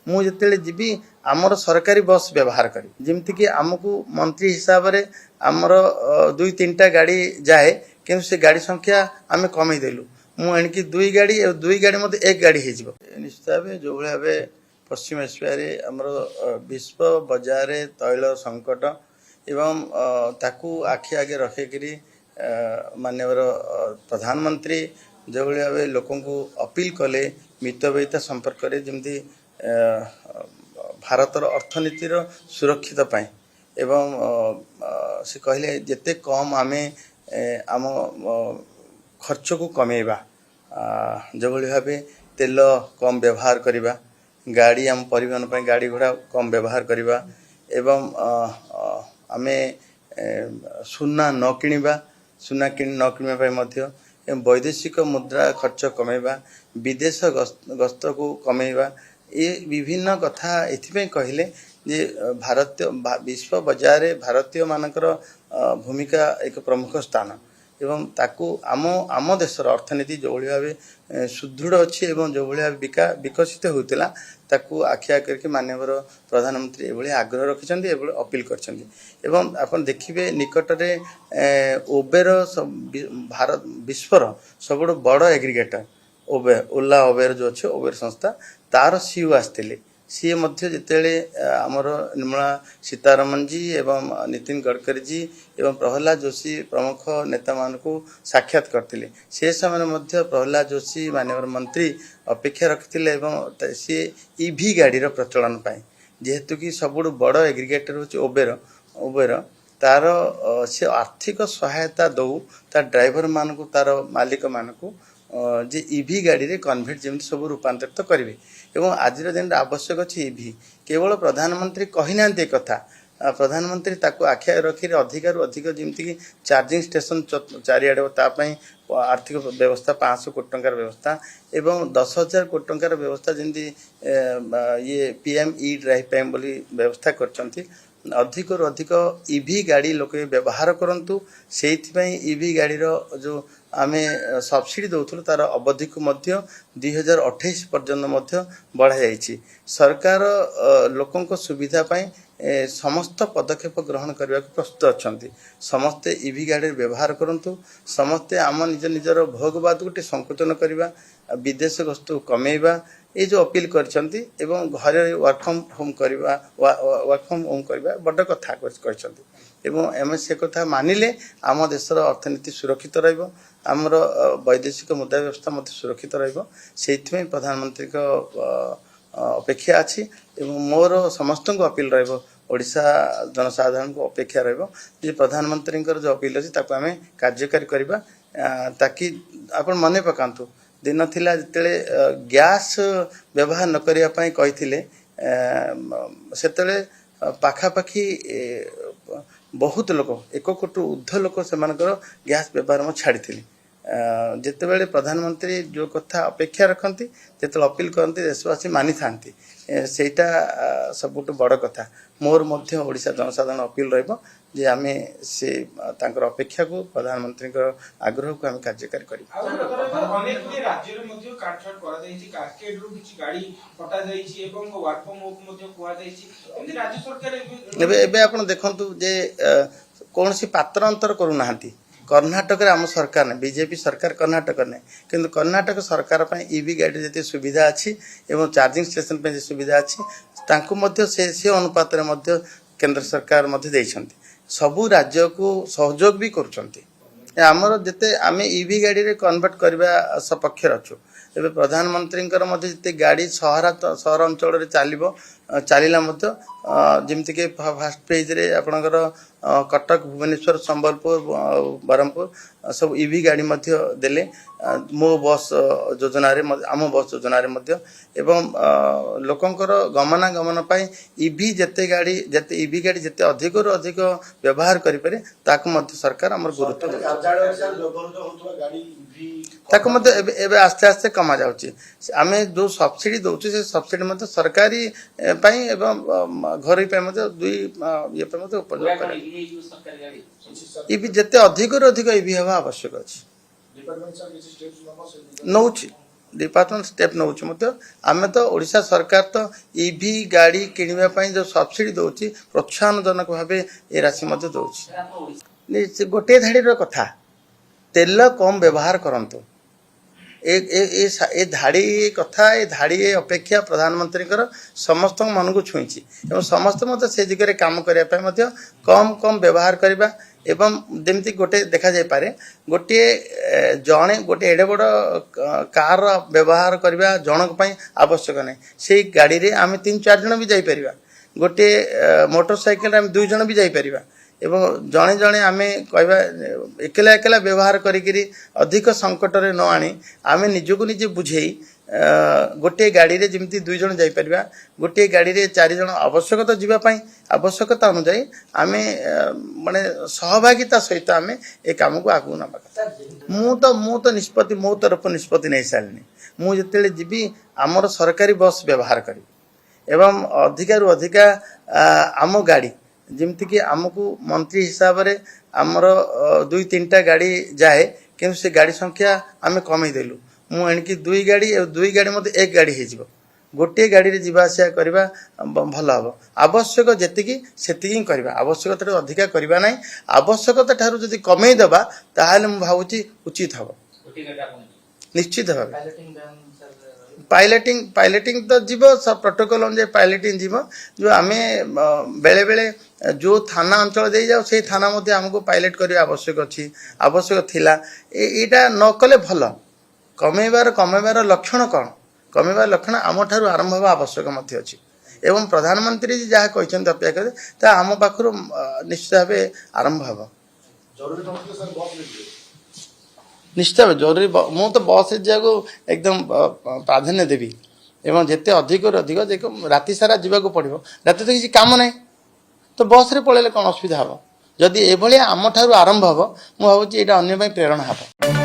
ମୁଁ ଯେତେବେଳେ ଯିବି ଆମର ସରକାରୀ ବସ୍ ବ୍ୟବହାର କରି ଯେମିତିକି ଆମକୁ ମନ୍ତ୍ରୀ ହିସାବରେ ଆମର 2-3ଟା ଗାଡ଼ି ଯାଏ କିନ୍ତୁ ସେ ଗାଡ଼ି ସଂଖ୍ୟା ଆମେ କମେଇ ଦେଲୁ ମୁଁ ଏଣିକି 2 ଗାଡ଼ି ଆଉ 2 ଗାଡ଼ି ମଧ୍ୟ 1 ଗାଡ଼ି ହେଇଯିବ ନିଶ୍ଚିତ ଭାବେ ଯେଉଁଭଳି ଭାବେ ପଶ୍ଚିମ ଏସିଆରେ ଆମର ବିଶ୍ୱ ବଜାରରେ ତୈଳ ସଙ୍କଟ ଏବଂ ତାକୁ ଆଖି ଆगे ରଖିକରି माननीय प्रधानमंत्री जो भाव लोक अपील कले मितव्ययिता संपर्क में जमी भारतर अर्थनीतिर सुरक्षित एवं से कहले जिते कम आमे आम खर्च को कमेवा जो भाव तेल कम व्यवहार करवा गाड़ी आम परिवहन पर गाड़ी घोड़ा कम व्यवहार करवा एवं आमे सुना न किणवा सुना न किणवा वैदेशिक मुद्रा खर्च कमेवा विदेश गस्त को कमेवा ये विभिन्न कथा एथि कहले जे भारतीय विश्व बजार भारतीय मानकर भूमिका एक प्रमुख स्थान एवं ताकू आम देशर अर्थनीति जो भाव सुदृढ़ अच्छी एवं जो भाव विकसित होता ताकू आखि आगे करके माननीय प्रधानमंत्री ये आग्रह रखिंट अपील कर देखिए निकट में उबेर भारत विश्वर सबुठ बड़ एग्रीगेटर ओला उबेर जो अच्छे उबेर संस्था तार सीईओ आसते सी जिते आमर निर्मला सीतारमण जी एवं नितिन गडकरी जी एवं प्रहलाद जोशी प्रमुख नेता मान को साक्षात करते से समय प्रहलाद जोशी माननीय मंत्री अपेक्षा रखते सी ईवी गाड़ी प्रचलन जेहेतु कि सबुठ बड़ एग्रीगेटर हूँ उबेर तार से आर्थिक सहायता दौ तार ड्राइवर मान को तार मालिक मान को जे ईवी गाड़ी रे कन्वर्ट जमी सब रूपांतरित करेंगे एवं आज दिन आवश्यक अच्छी ईवी केवल प्रधानमंत्री कही ना कथा प्रधानमंत्री ताको आखि रखी अधिकार अधिक जमीक चार्जिंग स्टेशन चारिआडे आर्थिक व्यवस्था 500 कोटी टंकार व्यवस्था एवं 10,000 कोटी टंकार व्यवस्था जमी ये पीएम ई ड्राइव टाइम बोली व्यवस्था करछंती अधिक अधिक ईवी गाड़ी लोक व्यवहार करंतु सेइथिपई ईवी गाड़ी जो आमे सब्सिडी दौथुलु तार अवधि को 2028 पर्यंत बढ़ा जाइछि सरकार लोकों को सुविधा पाई समस्त पदक्षेप ग्रहण करने को प्रस्तुत अच्छे समस्ते ईवी गाड़ी व्यवहार करंतु समस्ते आम निज निजर भोगवाद गोटे संकुचन करवा विदेश गस्त कमेवा ये जो अपील करछंती एवं घरे वर्क फ्रॉम होम करवा बड़ कथा कहछंती एवं एम से कथा मानिले आम देशर अर्थनीति सुरक्षित रहिबो आमर वैदेशिक मुद्रा व्यवस्था सुरक्षित रहिबो सेइथिमे प्रधानमंत्री को अपेक्षा अच्छी एवं मोर समस्त को अपील रहिबो ओडिशा जनसाधारण को अपेक्षा रहिबो जे प्रधानमंत्री जो अपील अच्छी ताको आमे कार्यकारी करबा ताकि आपण मने पकांतु दिन थिला जतेले गैस व्यवहार न करिया पई कहिथिले सेतेले पाखापाखी बहुत लोक 1 कोटी ऊर्ध्व लोक सेमानकर गैस व्यवहार म छाड़ी जितेबाला प्रधानमंत्री जो कथा अपेक्षा रखती जो अपील करती देशवासी मानि था सेटा सबुठ बड़ कथा मोर मध्य ओडिशा जनसाधारण अपील रहिबो जे आमे से तांकर अपेक्षा को प्रधानमंत्री आग्रह को आमे कार्यकारी करिबो अनेक राज्य रे मध्य काटछाट करा जाईछि कास्केड रु किछि गाड़ी हटा जाईछि एवं वर्क फ्रॉम होम मध्य कुआ जाईछि एमि राज्य सरकार एबे आपण देखंतु जे कोनसी पात्र अंतर करू नाहंती कर्नाटक आम सरकार ने बीजेपी सरकार कर्नाटक ने किंतु कर्नाटक सरकार ईवी गाड़ी जी सुविधा अच्छी एवं चार्जिंग स्टेशन पे सुविधा अच्छी तांको मध्य से अनुपात रे मध्य केंद्र सरकार मध्य सबू राज्य को सहयोग भी करमर जिते आम ईवी गाड़ी रे कन्वर्ट करवा सपक्ष अच्छु एवं प्रधानमंत्री जिते गाड़ी सहर अंचल चलो चलला जमीक फास्ट पेज रे आपणकर कटक भुवनेश्वर संबलपुर बरहमपुर सब ईवी गाड़ी देले मो बस योजना आम बस योजना एवं लोकंकर गमनागमन ईवी जिते ईवी गाड़ी जिते अधिक रु अधिक व्यवहार करें ताकू सरकार आम गुरुत्व ताकू आस्ते आस्ते कमा जाउची आमे जो सब्सिडी दउची से सब्सिडी सरकारी पाई एवं घर दुई ये उपयोग कर जिते अधिक रु अधिक ईवी हवा आवश्यक अच्छी डिपार्टमेंट स्टेप नौ आम तो ओडिशा सरकार तो ईवी गाड़ी किणवाई जो सब्सिडी दौर प्रोत्साहनजनक भाव ये राशि दौर गोटे धाड़ी कथा तेल कम व्यवहार करंतु ए धाड़ी कथा ए धाड़ी अपेक्षा प्रधानमंत्री समस्त मन को छुई समस्त मत से दिगरे काम करने कम कम व्यवहार करवा एवं जमती गोटे देखा जाय पारे गोटे जड़े गोटे एडे बड़ कार व्यवहार करवा जनक आवश्यक नहीं से गाड़ी रे आम 3-4 जन भी जापर गोटे मोटरसाइकेल आम 2 जन भी जापर एवं जड़े जड़े आम कहवा एकला एकला व्यवहार करी अधिक संकट रे न आनी आम निजको निजे बुझे गोटे गाड़ी रे जमती 2 जन जापर गोटे गाड़ी रे 4 जन आवश्यकता जीवाई आवश्यकता अनुजाई आम माने सहभागिता सहित आम ए काम को आगू ना मु तो निष्पत्ति मो तरफ निष्पत्ति नहीं सारे मुझे जीवी आमर सरकारी बस व्यवहार करी एवं अधिकारु अधिका आम गाड़ी जमती कि आमको मंत्री हिसाब से आमर 2-3टा गाड़ी जाए कि से गाड़ी संख्या आम कमे देलु मु एणिकी 2 गाड़ी मत 1 गाड़ी हो गोटे गाड़ी रे जीवा आसिया करबा भल हम आवश्यक जेतिकी सेतिकी करबा आवश्यकता अधिका करबा नहीं आवश्यकता ठारू जदि कमे देबा ताहाले मु भावुची उचित हबो निश्चित भाव पायलटिंग तो जीव सब प्रोटोकॉल अनुसार पायलटिंग जीव जो आम बेले बेले जो थाना अंचल दे जाओ से थाना मध्य हमको पायलट करने आवश्यक अच्छी आवश्यक थिला एटा न कले भल कमेबार लक्षण कौन कमेबार लक्षण आम ठारू आरंभ हवा आवश्यक मध्य अच्छी एवं प्रधानमंत्री जी जहाँ कहते अपेक्षा करे आम पाखु निश्चित भाव आरंभ हवा निश्चित भाव जरूरी मु तो बस जाको एकदम प्राधान्य देवी एवं जिते अधिक अधिक राति सारा जावाक पड़ो राति तो किसी काम ना तो बस रे पड़े कौन असुविधा हम जदि एभली आम ठारू आरंभ हम मुझे ये अन्य प्रेरणा हम।